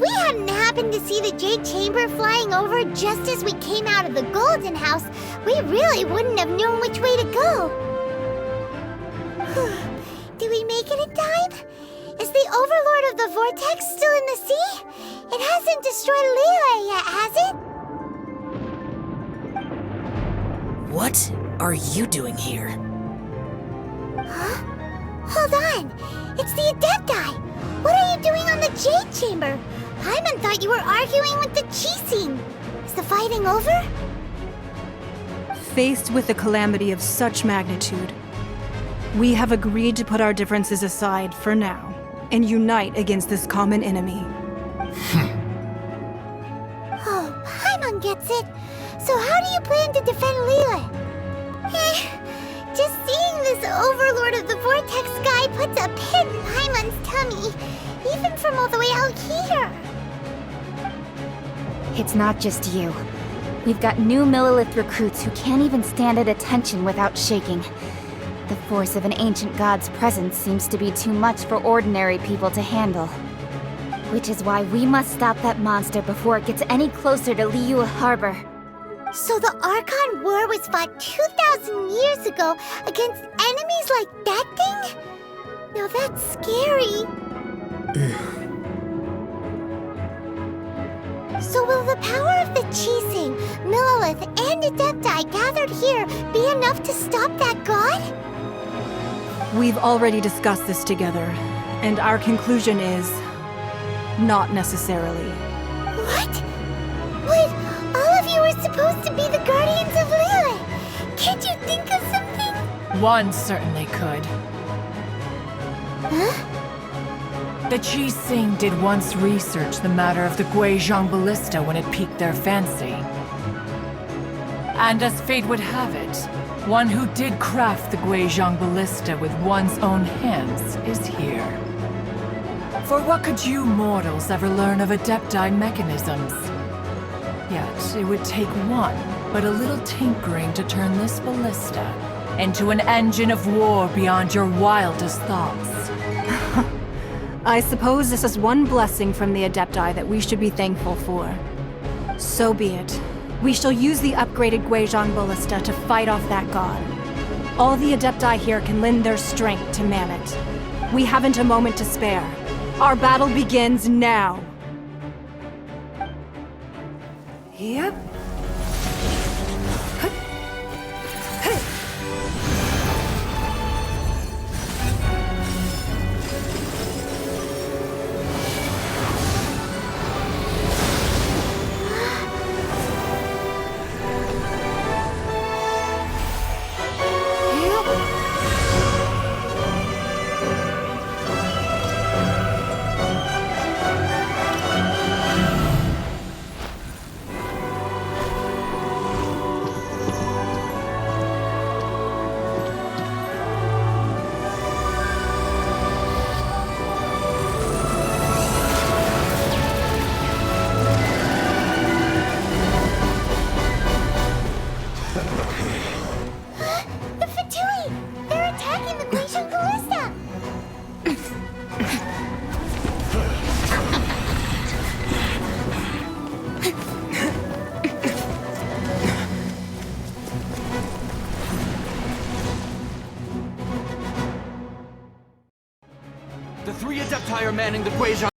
we hadn't happened to see the Jade Chamber flying over just as we came out of the Golden House, we really wouldn't have known which way to go. Did we make it in time? Is the Overlord of the Vortex still in the sea? It hasn't destroyed Liyue yet, has it? What are you doing here? Huh? Hold on! It's the adepti! What are you doing on the Jade Chamber? Paimon thought you were arguing with the Qixing. Is the fighting over? Faced with a calamity of such magnitude, we have agreed to put our differences aside for now and unite against this common enemy. Oh, Paimon gets it. So how do you plan to defend Liyue? Just seeing this Overlord of the Vortex guy puts a pit in Paimon's tummy, even from all the way out here. It's not just you. We've got new Millilith recruits who can't even stand at attention without shaking. The force of an ancient god's presence seems to be too much for ordinary people to handle. Which is why we must stop that monster before it gets any closer to Liyue Harbor. So the Archon War was fought 2,000 years ago against enemies like that thing? Now that's scary. So will the power of the Qixing, Millilith, and Adepti gathered here be enough to stop that god? We've already discussed this together, and our conclusion is not necessarily. What? Wait, all of you were supposed to be the guardians of Liyue. Can't you think of something? One certainly could. Huh? The Qixing did once research the matter of the Guizhong Ballista when it piqued their fancy. And as fate would have it, one who did craft the Guizhong Ballista with one's own hands is here. For what could you mortals ever learn of adepti mechanisms? Yet, it would take one, but a little tinkering to turn this ballista into an engine of war beyond your wildest thoughts. I suppose this is one blessing from the Adepti that we should be thankful for. So be it. We shall use the upgraded Guizhong Ballista to fight off that god. All the Adepti here can lend their strength to man it. We haven't a moment to spare. Our battle begins now. Yep. The Fatui! They're attacking the Guizhong Ballista! The three Adepti are manning the Guizhong